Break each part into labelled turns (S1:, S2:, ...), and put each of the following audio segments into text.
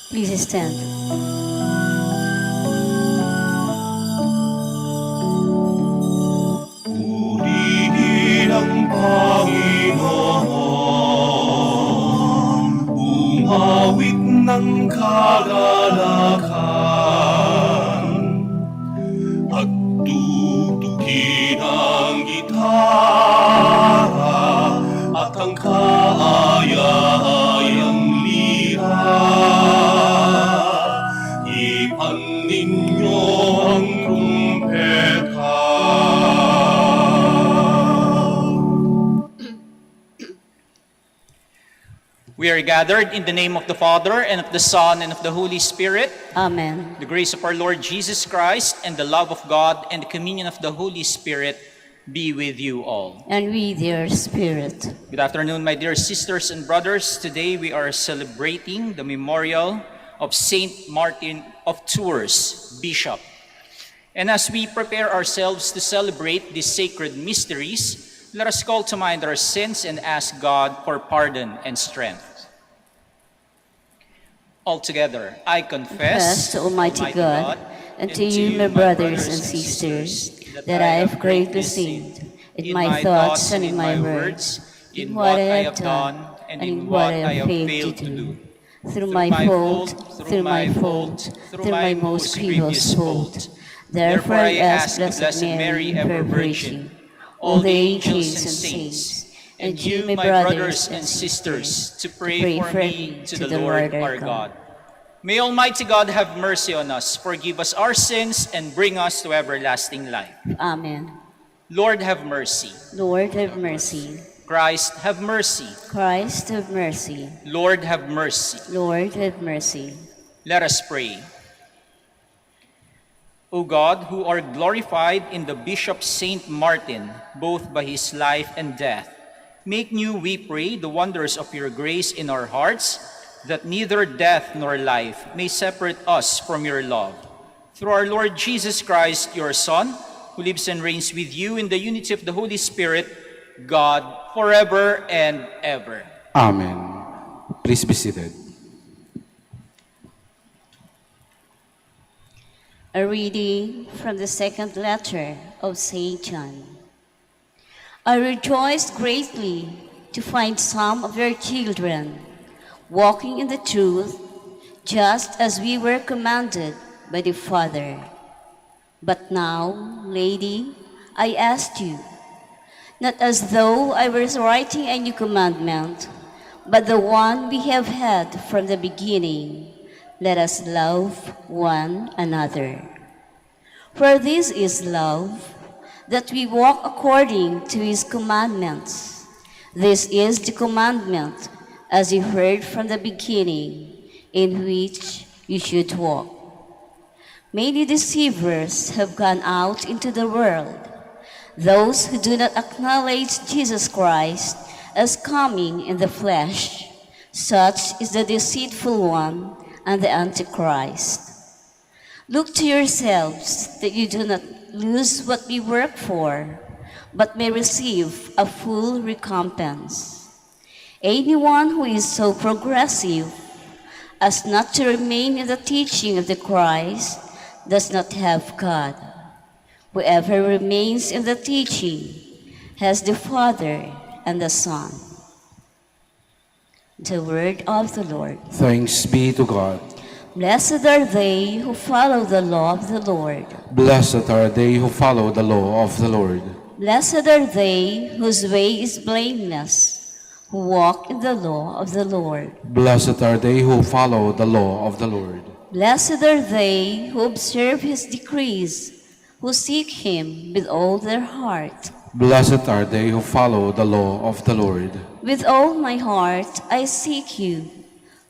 S1: Please stand.
S2: Purihin ang Panginoon, umawit ng kagalakan, at tutukin ang gitara at ang kaaya-ayang lira. Ipan ninyo ang trumpeta.
S3: We are gathered in the name of the Father, and of the Son, and of the Holy Spirit.
S1: Amen.
S3: The grace of our Lord Jesus Christ, and the love of God, and the communion of the Holy Spirit be with you all.
S1: And with your spirit.
S3: Good afternoon, my dear sisters and brothers. Today we are celebrating the memorial of Saint Martin of Tours, Bishop. And as we prepare ourselves to celebrate these sacred mysteries, let us call to mind our sins and ask God for pardon and strength. Altogether, I confess
S1: To Almighty God, and to you, my brothers and sisters, that I have greatly sinned in my thoughts and in my words, in what I have done and in what I have failed to do. Through my fault, through my most grievous fault. Therefore I ask Blessed Mary, ever Virgin, all the angels and saints, and you, my brothers and sisters, to pray for me to the Lord our God.
S3: May Almighty God have mercy on us, forgive us our sins, and bring us to everlasting life.
S1: Amen.
S3: Lord, have mercy.
S1: Lord, have mercy.
S3: Christ, have mercy.
S1: Christ, have mercy.
S3: Lord, have mercy.
S1: Lord, have mercy.
S3: Let us pray. O God, who are glorified in the Bishop Saint Martin, both by his life and death, make new, we pray, the wonders of your grace in our hearts, that neither death nor life may separate us from your love. Through our Lord Jesus Christ, your Son, who lives and reigns with you in the unity of the Holy Spirit, God, forever and ever.
S4: Amen. Please be seated.
S1: A reading from the second letter of St. John. I rejoiced greatly to find some of your children walking in the truth just as we were commanded by the Father. But now, Lady, I ask you, not as though I was writing a new commandment, but the one we have had from the beginning. Let us love one another. For this is love, that we walk according to his commandments. This is the commandment, as you heard from the beginning, in which you should walk. Many deceivers have gone out into the world, those who do not acknowledge Jesus Christ as coming in the flesh. Such is the deceitful one and the Antichrist. Look to yourselves that you do not lose what we work for, but may receive a full recompense. Anyone who is so progressive as not to remain in the teaching of the Christ does not have God. Whoever remains in the teaching has the Father and the Son. The word of the Lord.
S4: Thanks be to God.
S1: Blessed are they who follow the law of the Lord.
S4: Blessed are they who follow the law of the Lord.
S1: Blessed are they whose way is blameless, who walk in the law of the Lord.
S4: Blessed are they who follow the law of the Lord.
S1: Blessed are they who observe his decrees, who seek him with all their heart.
S4: Blessed are they who follow the law of the Lord.
S1: With all my heart I seek you.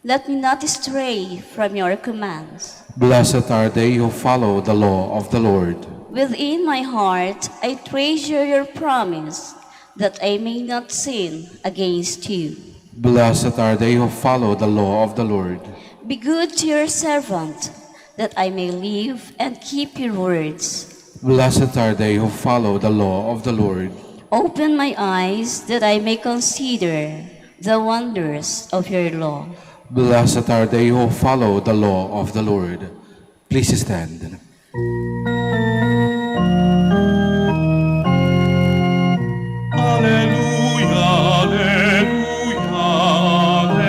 S1: Let me not stray from your commands.
S4: Blessed are they who follow the law of the Lord.
S1: Within my heart I treasure your promise, that I may not sin against you.
S4: Blessed are they who follow the law of the Lord.
S1: Be good to your servant, that I may live and keep your words.
S4: Blessed are they who follow the law of the Lord.
S1: Open my eyes, that I may consider the wonders of your law.
S4: Blessed are they who follow the law of the Lord. Please stand.
S2: Alleluia, alleluia, alleluia.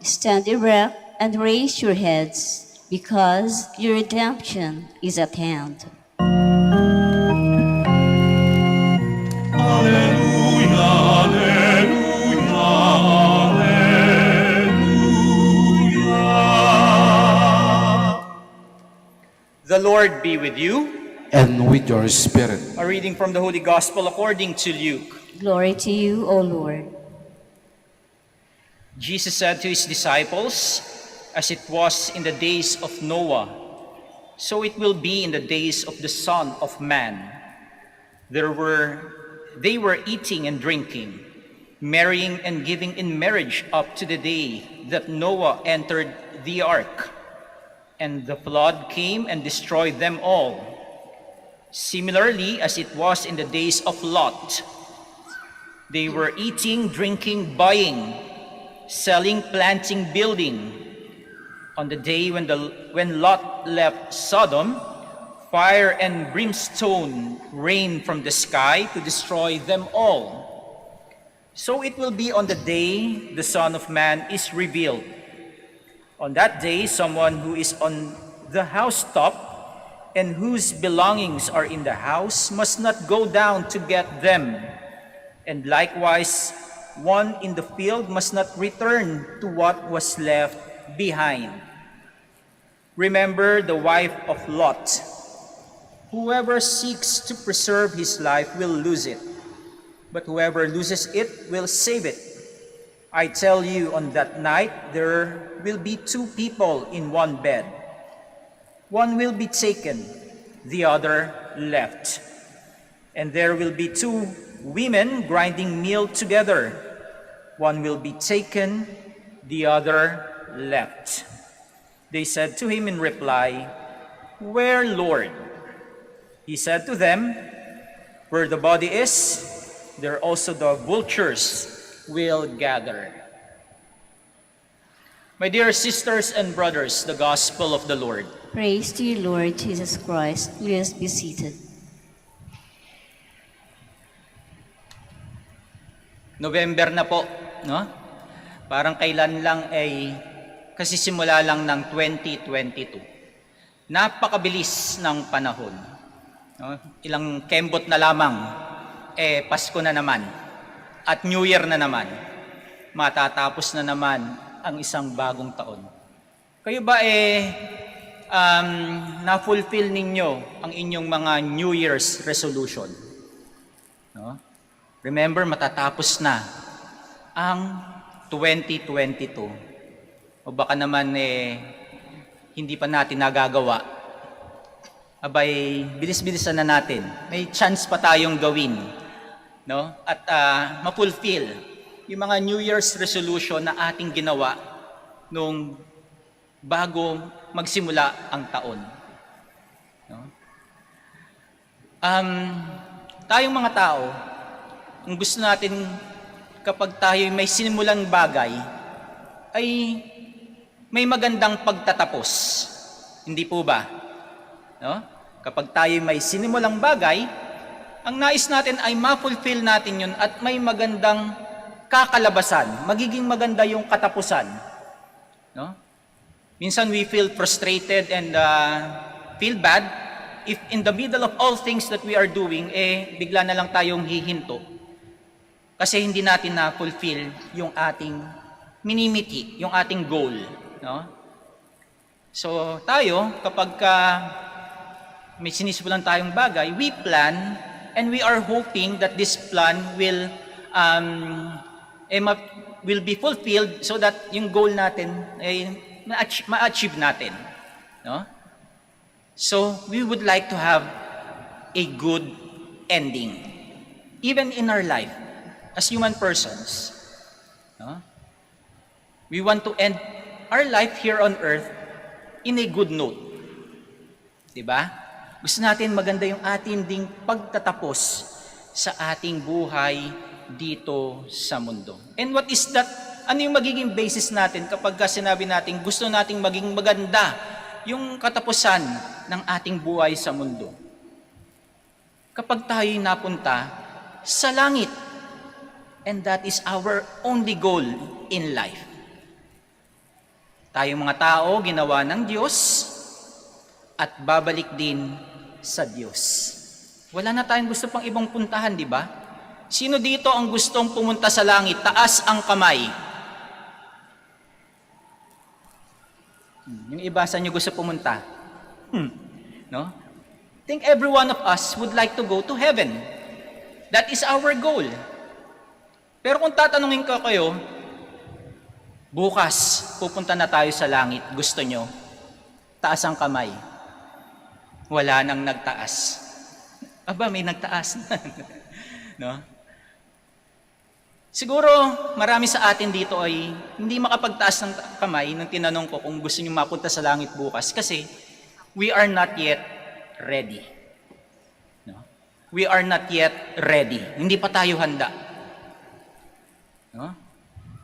S1: Stand erect and raise your heads, because your redemption is at hand.
S2: Alleluia, alleluia, alleluia.
S3: The Lord be with you.
S4: And with your spirit.
S3: A reading from the Holy Gospel according to Luke.
S1: Glory to you, O Lord.
S3: Jesus said to his disciples, "As it was in the days of Noah, so it will be in the days of the Son of Man. They were eating and drinking, marrying and giving in marriage up to the day that Noah entered the ark, and the flood came and destroyed them all. Similarly, as it was in the days of Lot, they were eating, drinking, buying, selling, planting, building. On the day when Lot left Sodom, fire and brimstone rained from the sky to destroy them all. So it will be on the day the Son of Man is revealed. On that day, someone who is on the housetop and whose belongings are in the house must not go down to get them. And likewise, one in the field must not return to what was left behind. Remember the wife of Lot. Whoever seeks to preserve his life will lose it, but whoever loses it will save it. I tell you, on that night there will be two people in one bed. One will be taken, the other left. And there will be two women grinding meal together. One will be taken, the other left." They said to him in reply, "Where, Lord?" He said to them, "Where the body is, there also the vultures will gather." My dear sisters and brothers, the Gospel of the Lord.
S1: Praise to you, Lord Jesus Christ. Please be seated.
S3: November na po. no? Parang kailan lang ay kasi simula lang ng 2022. Napakabilis ng panahon. No? Ilang kembot na lamang, Pasko na naman at New Year na naman. Matatapos na naman ang isang bagong taon. Kayo ba na-fulfill ninyo ang inyong mga New Year's resolution? No? Remember, matatapos na ang 2022. O baka naman hindi pa natin nagagawa. Abay, bilis-bilisan na natin. May chance pa tayong gawin. No? At ma-fulfill yung mga New Year's resolution na ating ginawa nung bago magsimula ang taon. No? Tayong mga tao, ang gusto natin kapag tayo may sinimulang bagay, ay may magandang pagtatapos. Hindi po ba? No? Kapag tayo may sinimulang bagay, ang nais natin ay ma-fulfill natin yun at may magandang kakalabasan, magiging maganda yung katapusan. No? Minsan we feel frustrated and feel bad if in the middle of all things that we are doing, bigla na lang tayong hihinto. Kasi hindi natin na-fulfill yung ating minimiti, yung ating goal. No? So tayo, kapag may sinisimulan tayong bagay, we plan and we are hoping that this plan will be fulfilled so that yung goal natin ay ma-achieve natin. No? So we would like to have a good ending, even in our life. As human persons, no? We want to end our life here on earth in a good note. Diba? Gusto natin maganda yung ating ding pagtatapos sa ating buhay dito sa mundo. And what is that? Ano yung magiging basis natin kapag sinabi natin gusto nating maging maganda yung katapusan ng ating buhay sa mundo? Kapag tayo'y napunta sa langit. And that is our only goal in life. Tayong mga tao, ginawa ng Diyos at babalik din sa Diyos. Wala na tayong gusto pang ibang puntahan, di ba? Sino dito ang gustong pumunta sa langit? Taas ang kamay. Yung iba sa inyo gusto pumunta. No? I think every one of us would like to go to heaven. That is our goal. Pero kung tatanungin ko kayo, bukas, pupunta na tayo sa langit. Gusto nyo? Taas ang kamay. Wala nang nagtaas. Aba, may nagtaas. No? Siguro, marami sa atin dito ay hindi makapagtaas ng kamay nung tinanong ko kung gusto nyo mapunta sa langit bukas. Kasi, we are not yet ready. No? We are not yet ready. Hindi pa tayo handa. No?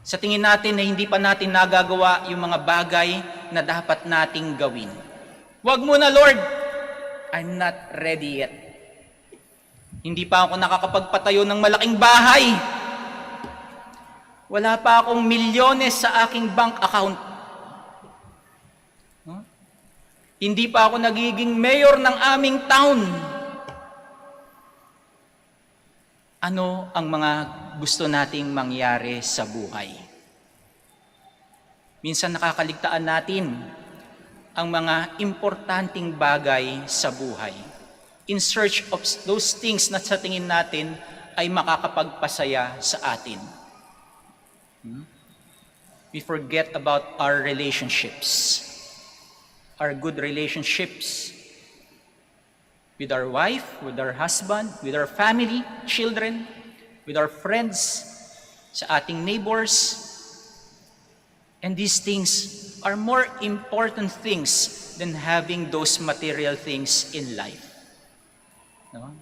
S3: Sa tingin natin na hindi pa natin nagagawa yung mga bagay na dapat nating gawin. Wag muna, Lord. I'm not ready yet. Hindi pa ako nakakapagpatayo ng malaking bahay. Wala pa akong milyones sa aking bank account. No? Hindi pa ako nagiging mayor ng aming town. Ano ang mga gusto nating mangyari sa buhay? Minsan nakakaligtaan natin ang mga importanteng bagay sa buhay in search of those things na sa tingin natin ay makakapagpasaya sa atin. We forget about our relationships, our good relationships with our wife, with our husband, with our family, children, with our friends, sa ating neighbors. And these things are more important things than having those material things in life. No?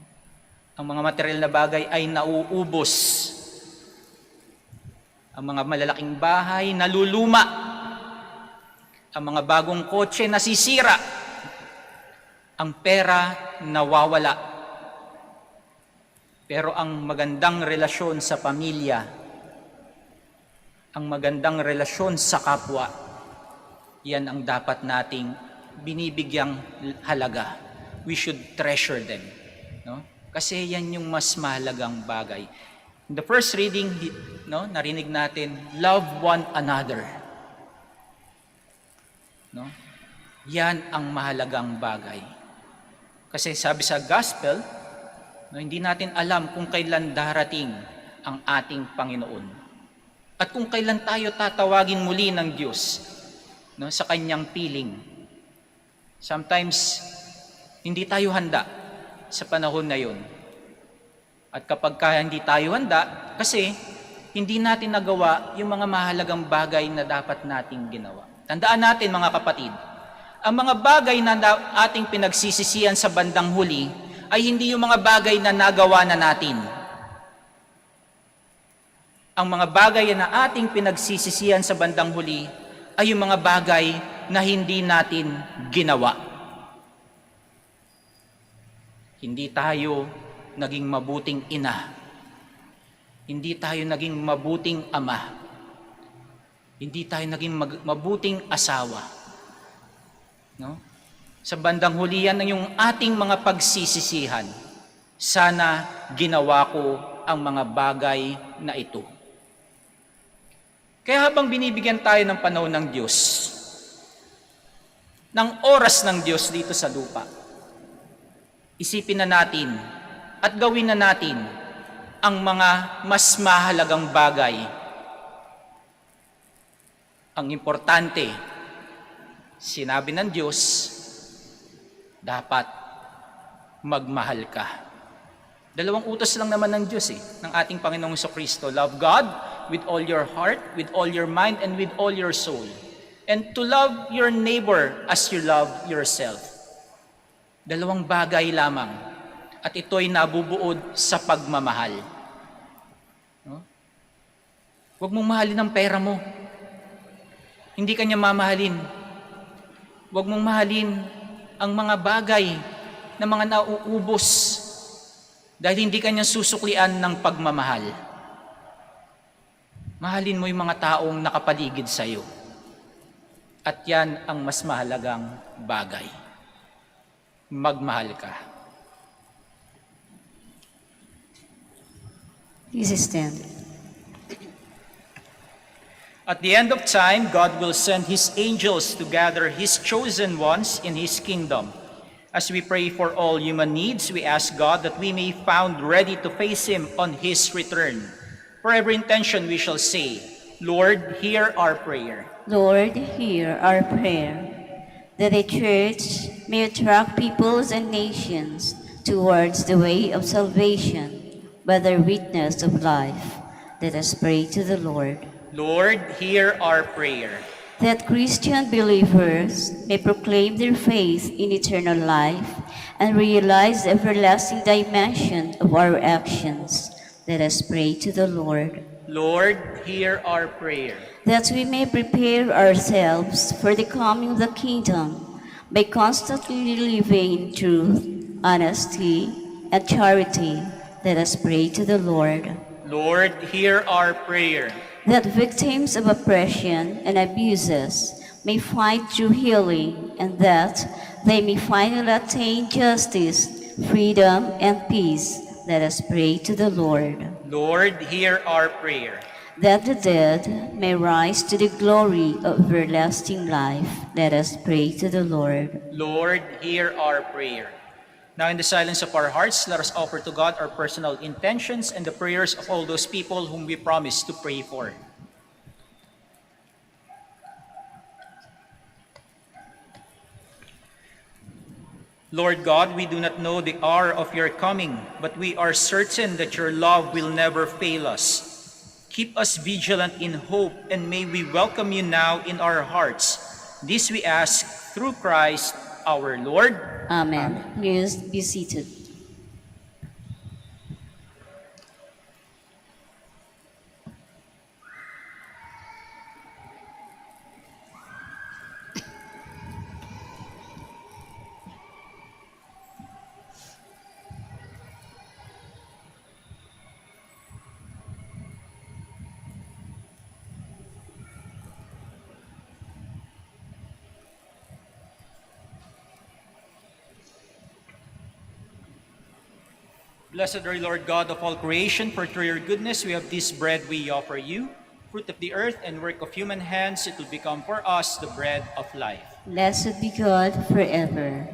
S3: Ang mga material na bagay ay nauubos. Ang mga malalaking bahay naluluma. Ang mga bagong kotse nasisira. Ang pera nawawala. Pero ang magandang relasyon sa pamilya ang magandang relasyon sa kapwa, yan ang dapat nating binibigyang halaga. We should treasure them. No? Kasi yan yung mas mahalagang bagay. In the first reading, no, narinig natin, love one another. No? Yan ang mahalagang bagay. Kasi sabi sa gospel, no, hindi natin alam kung kailan darating ang ating Panginoon. At kung kailan tayo tatawagin muli ng Diyos, no, sa kanyang piling. Sometimes, hindi tayo handa sa panahon na yun. At kapag hindi tayo handa, kasi hindi natin nagawa yung mga mahalagang bagay na dapat nating ginawa. Tandaan natin mga kapatid, ang mga bagay na ating pinagsisisihan sa bandang huli ay hindi yung mga bagay na nagawa na natin. Ang mga bagay na ating pinagsisisihan sa bandang huli ay yung mga bagay na hindi natin ginawa. Hindi tayo naging mabuting ina. Hindi tayo naging mabuting ama. Hindi tayo naging mabuting asawa. No? Sa bandang huli yan yung ating mga pagsisisihan. Sana ginawa ko ang mga bagay na ito. Kaya habang binibigyan tayo ng panahon ng Diyos, ng oras ng Diyos dito sa lupa, isipin na natin at gawin na natin ang mga mas mahalagang bagay. Ang importante, sinabi ng Diyos, dapat magmahal ka. Dalawang utos lang naman ng Diyos ng ating Panginoong Jesucristo. Love God with all your heart, with all your mind, and with all your soul. And to love your neighbor as you love yourself. Dalawang bagay lamang. At ito'y nabubuod sa pagmamahal. No? Huwag mong mahalin ang pera mo. Hindi ka niya mamahalin. Huwag mong mahalin ang mga bagay na mga nauubos dahil hindi ka niya susuklian ng pagmamahal. Mahalin mo yung mga taong nakapaligid sa iyo. At yan ang mas mahalagang bagay. Magmahal ka.
S1: Please stand.
S3: At the end of time, God will send His angels to gather His chosen ones in His kingdom. As we pray for all human needs, we ask God that we may be found ready to face Him on His return. For every intention we shall say, Lord, hear our prayer.
S1: Lord, hear our prayer, that the Church may attract peoples and nations towards the way of salvation by their witness of life. Let us pray to the Lord.
S3: Lord, hear our prayer.
S1: That Christian believers may proclaim their faith in eternal life and realize the everlasting dimension of our actions. Let us pray to the Lord.
S3: Lord, hear our prayer.
S1: That we may prepare ourselves for the coming of the kingdom by constantly living in truth, honesty, and charity. Let us pray to the Lord.
S3: Lord, hear our prayer.
S1: That victims of oppression and abuses may find true healing, and that they may finally attain justice, freedom, and peace. Let us pray to the Lord.
S3: Lord, hear our prayer.
S1: That the dead may rise to the glory of everlasting life. Let us pray to the Lord.
S3: Lord, hear our prayer. Now in the silence of our hearts, let us offer to God our personal intentions and the prayers of all those people whom we promise to pray for. Lord God, we do not know the hour of your coming, but we are certain that your love will never fail us. Keep us vigilant in hope, and may we welcome you now in our hearts. This we ask through Christ our Lord.
S1: Amen. Please be seated.
S3: Blessed are you, Lord God of all creation, for through your goodness we have this bread we offer you, fruit of the earth and work of human hands. It will become for us the bread of life.
S1: Blessed be God forever.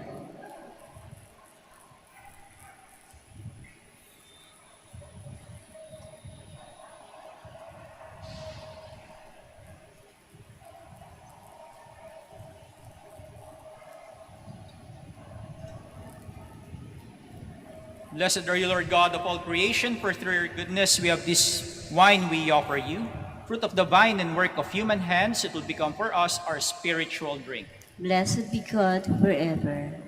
S3: Blessed are you, Lord God of all creation, for through your goodness we have this wine we offer you, fruit of the vine and work of human hands. It will become for us our spiritual drink.
S1: Blessed be God forever.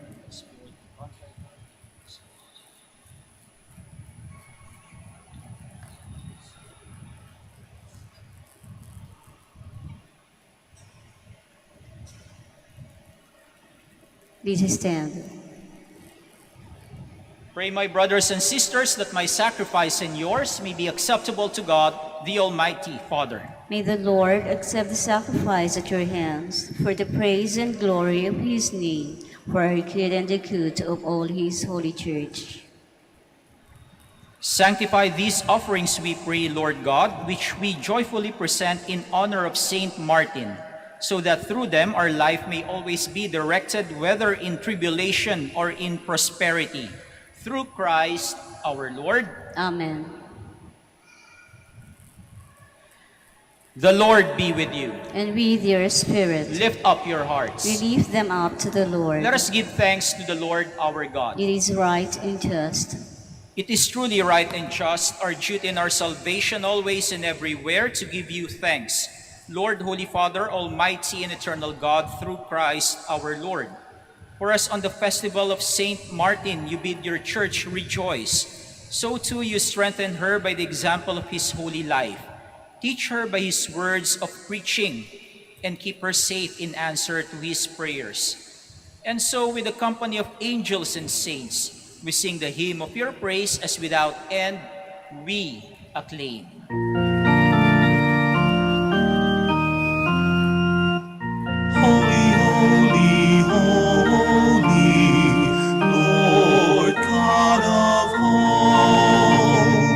S1: Please stand.
S3: Pray, my brothers and sisters, that my sacrifice and yours may be acceptable to God, the Almighty Father.
S1: May the Lord accept the sacrifice at your hands for the praise and glory of his name, for our good and the good of all his holy church.
S3: Sanctify these offerings, we pray, Lord God, which we joyfully present in honor of Saint Martin, so that through them our life may always be directed, whether in tribulation or in prosperity. Through Christ our Lord.
S1: Amen.
S3: The Lord be with you.
S1: And with your spirit,
S3: Lift up your hearts.
S1: we lift them up to the Lord.
S3: Let us give thanks to the Lord our God.
S1: It is right and just.
S3: It is truly right and just, our duty and our salvation, always and everywhere, to give you thanks, Lord, Holy Father, Almighty and eternal God, through Christ our Lord. For as on the festival of Saint Martin you bid your church rejoice, so too you strengthen her by the example of his holy life. Teach her by his words of preaching, and keep her safe in answer to his prayers. And so with the company of angels and saints, we sing the hymn of your praise as without end we acclaim.
S2: Holy, holy, holy, Lord God of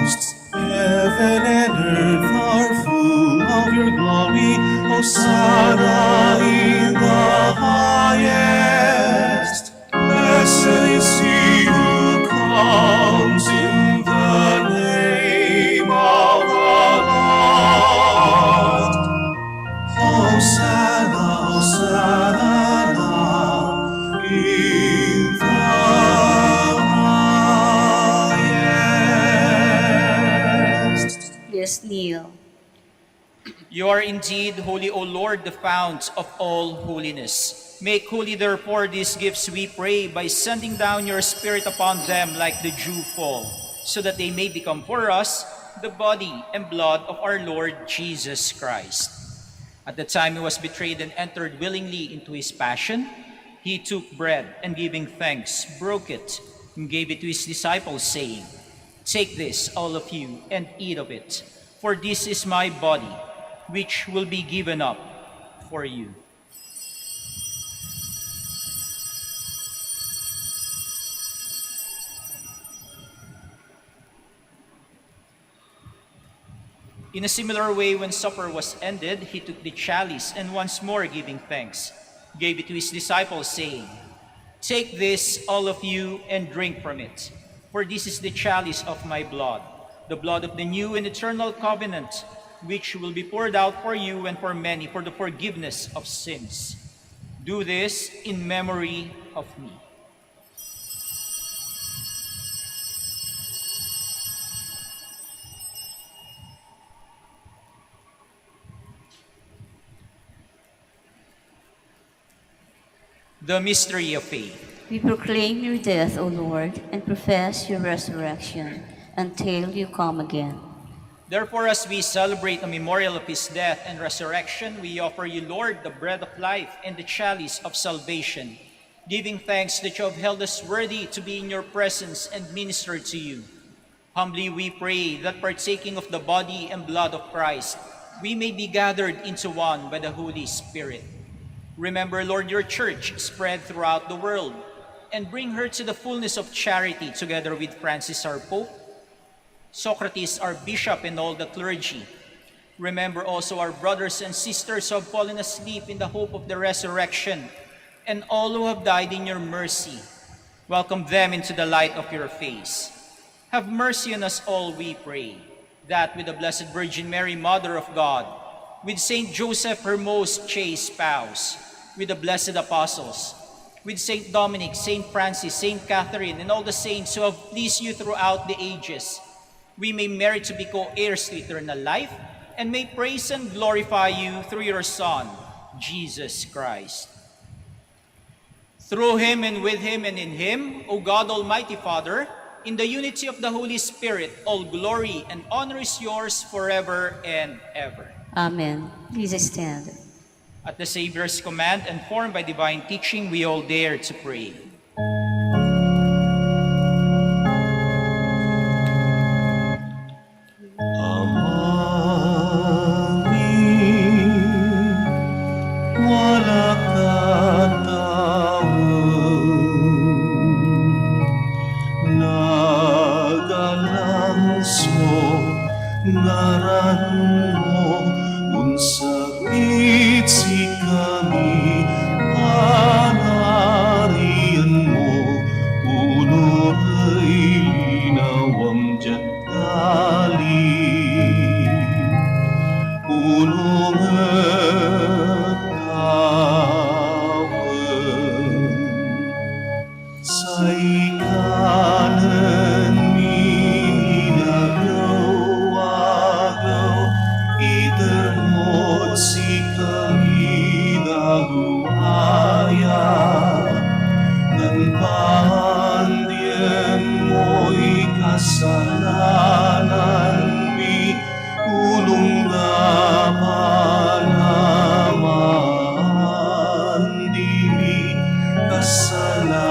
S2: hosts. Heaven and earth are full of your glory. Hosanna in the highest. Blessed is he who comes in the name of the Lord. Hosanna, Hosanna in the highest.
S1: Please kneel.
S3: You are indeed holy, O Lord, the fount of all holiness. Make holy, therefore, these gifts, we pray, by sending down your Spirit upon them like the dew fall, so that they may become for us the body and blood of our Lord Jesus Christ. At the time he was betrayed and entered willingly into his passion, he took bread and, giving thanks, broke it and gave it to his disciples, saying, "Take this, all of you, and eat of it, for this is my body, which will be given up for you." In a similar way, when supper was ended, he took the chalice and, once more giving thanks, gave it to his disciples, saying, "Take this, all of you, and drink from it, for this is the chalice of my blood, the blood of the new and eternal covenant, which will be poured out for you and for many for the forgiveness of sins. Do this in memory of me." The mystery of faith.
S1: We proclaim your death, O Lord, and profess your resurrection until you come again.
S3: Therefore, as we celebrate the memorial of his death and resurrection, we offer you, Lord, the bread of life and the chalice of salvation, giving thanks that you have held us worthy to be in your presence and minister to you. Humbly we pray that, partaking of the body and blood of Christ, we may be gathered into one by the Holy Spirit. Remember, Lord, your church spread throughout the world, and bring her to the fullness of charity together with Francis our Pope, Socrates our Bishop, and all the clergy. Remember also our brothers and sisters who have fallen asleep in the hope of the resurrection, and all who have died in your mercy. Welcome them into the light of your face. Have mercy on us all, we pray, that with the Blessed Virgin Mary, Mother of God, with Saint Joseph, her most chaste spouse, with the blessed apostles, with Saint Dominic, Saint Francis, Saint Catherine, and all the saints who have pleased you throughout the ages, we may merit to be co-heirs to eternal life, and may praise and glorify you through your Son, Jesus Christ. Through him and with him and in him, O God Almighty Father, in the unity of the Holy Spirit, all glory and honor is yours forever and ever.
S1: Amen. Please stand.
S3: At the Savior's command and formed by divine teaching, we all dare to pray.
S2: Ngaran mo, unsakit si kami, panarian mo, uno ay linawang jatali, uno ngatawan, sa ikanan itermot si kami naguhaya, dan pandian mo'y kasalanan mi, ulong na panaman diri, kasalanay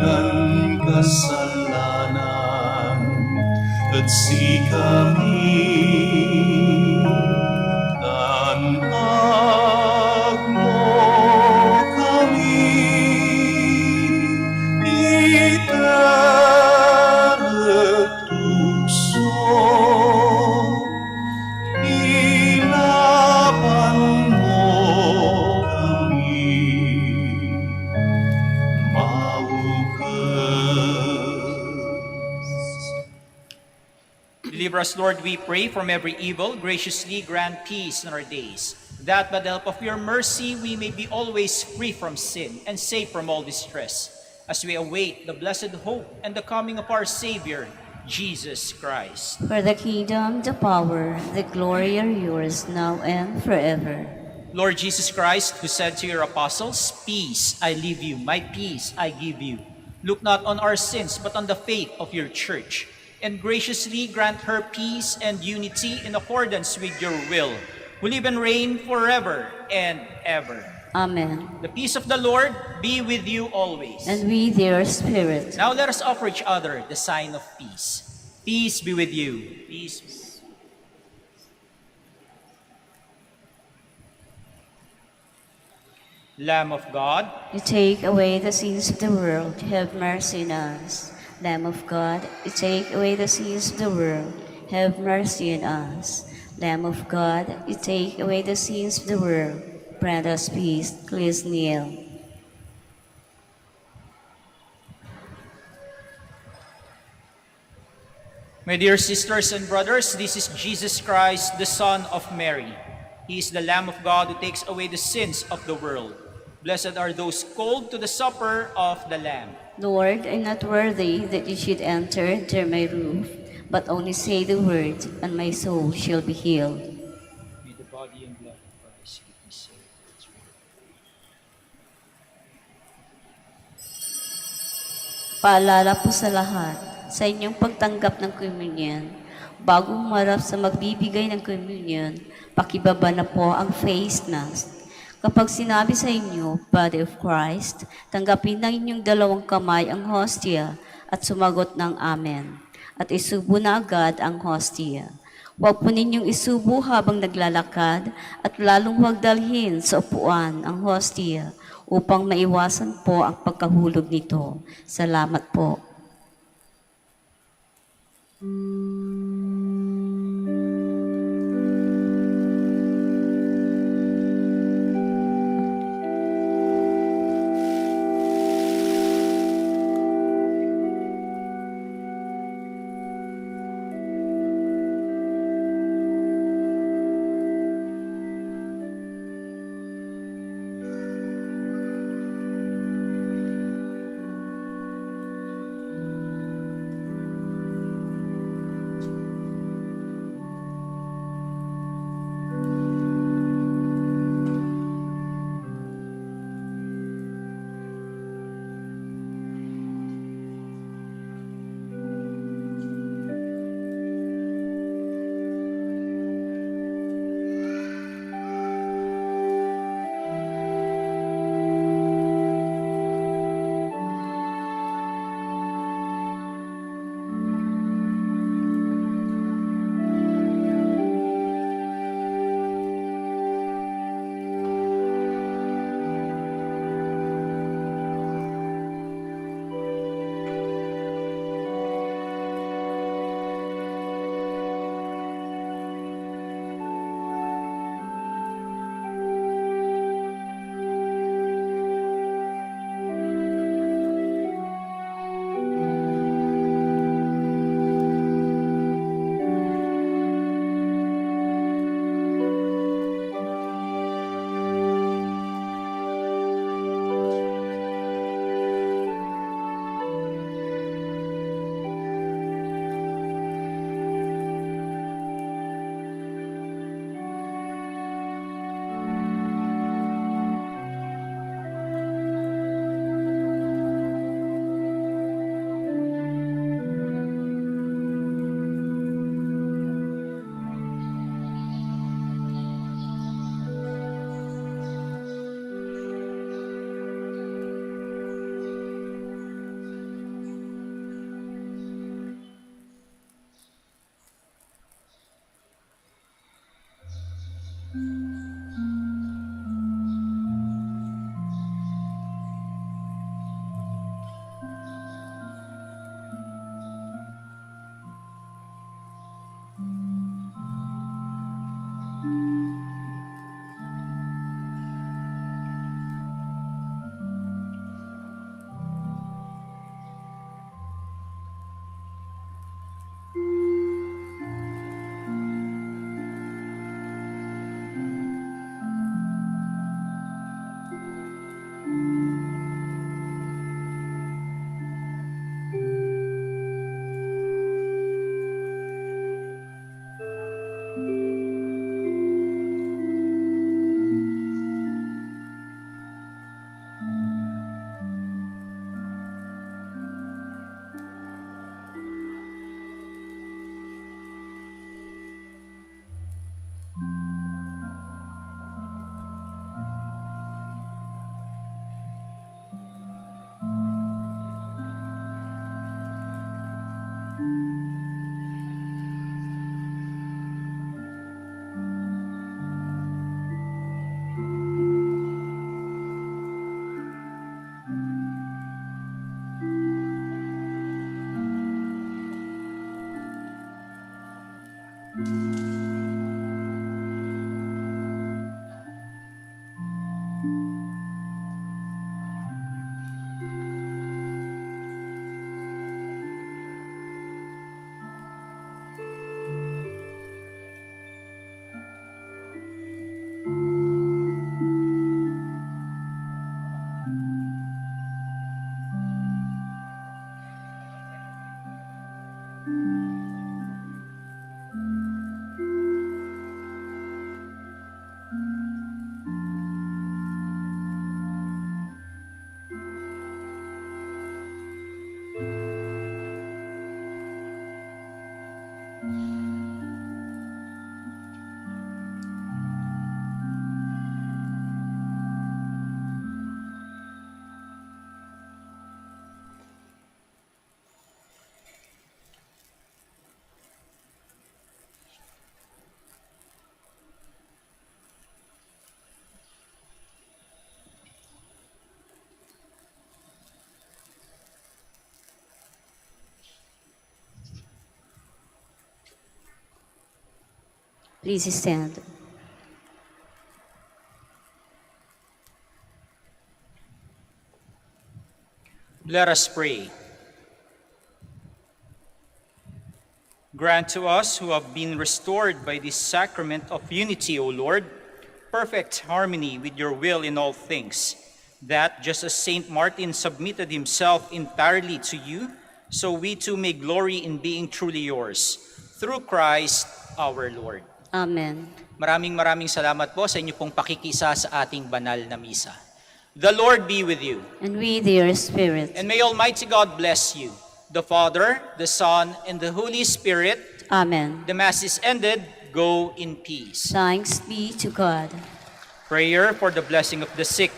S2: nan kasalanan, at si kami tanag mo kami, itaretukso, ilaban mo kami,
S3: Deliver us, Lord, we pray, from every evil. Graciously grant peace in our days, that by the help of your mercy we may be always free from sin and safe from all distress, as we await the blessed hope and the coming of our Savior, Jesus Christ.
S1: For the kingdom, the power, the glory are yours now and forever.
S3: Lord Jesus Christ, who said to your apostles, "Peace I leave you, my peace I give you," look not on our sins, but on the faith of your church, and graciously grant her peace and unity in accordance with your will, who live and reign forever and ever.
S1: Amen.
S3: The peace of the Lord be with you always.
S1: And with your spirit.
S3: Now let us offer each other the sign of peace. Peace be with you. Peace. Lamb of God,
S1: You take away the sins of the world, have mercy on us. Lamb of God, you take away the sins of the world, have mercy on us. Lamb of God, you take away the sins of the world, grant us peace. Please kneel.
S3: my dear sisters and brothers, this is Jesus Christ, the Son of Mary. He is the Lamb of God who takes away the sins of the world. Blessed are those called to the supper of the Lamb.
S1: Lord, I'm not worthy that you should enter under my roof, but only say the word, and my soul shall be healed.
S3: May the body and blood of Christ be saved.
S1: Paalala po sa lahat, sa inyong pagtanggap ng communion, bago humarap sa magbibigay ng communion, pakibaba na po ang face mask. Kapag sinabi sa inyo, Body of Christ, tanggapin ng inyong dalawang kamay ang hostia at sumagot ng Amen. At isubo na agad ang hostia. Huwag po ninyong isubo habang naglalakad at lalong huwag dalhin sa upuan ang hostia upang maiwasan po ang pagkahulog nito. Salamat po. Please stand.
S3: Let us pray. Grant to us who have been restored by this sacrament of unity, O Lord, perfect harmony with your will in all things, that just as Saint Martin submitted himself entirely to you, so we too may glory in being truly yours. Through Christ our Lord.
S1: Amen.
S3: Maraming salamat po sa inyo pong pakikisa sa ating banal na misa. The Lord be with you.
S1: And with your spirit.
S3: And may Almighty God bless you, the Father, the Son, and the Holy Spirit.
S1: Amen.
S3: The Mass is ended. Go in peace.
S1: Thanks be to God.
S3: Prayer for the blessing of the sick.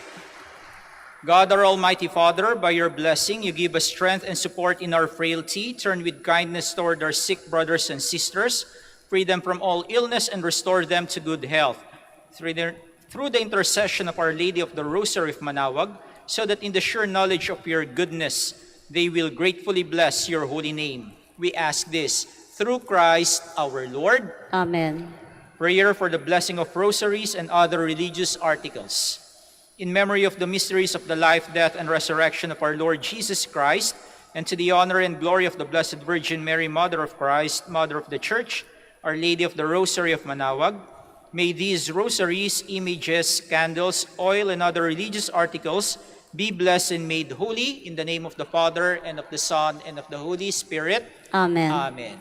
S3: God, our Almighty Father, by your blessing, you give us strength and support in our frailty. Turn with kindness toward our sick brothers and sisters. Free them from all illness and restore them to good health. Through the intercession of Our Lady of the Rosary of Manaoag, so that in the sure knowledge of your goodness, they will gratefully bless your holy name. We ask this through Christ our Lord.
S1: Amen.
S3: Prayer for the blessing of rosaries and other religious articles. In memory of the mysteries of the life, death, and resurrection of our Lord Jesus Christ, and to the honor and glory of the Blessed Virgin Mary, Mother of Christ, Mother of the Church, Our Lady of the Rosary of Manaoag, may these rosaries, images, candles, oil, and other religious articles be blessed and made holy in the name of the Father, and of the Son, and of the Holy Spirit.
S1: Amen.
S3: Amen.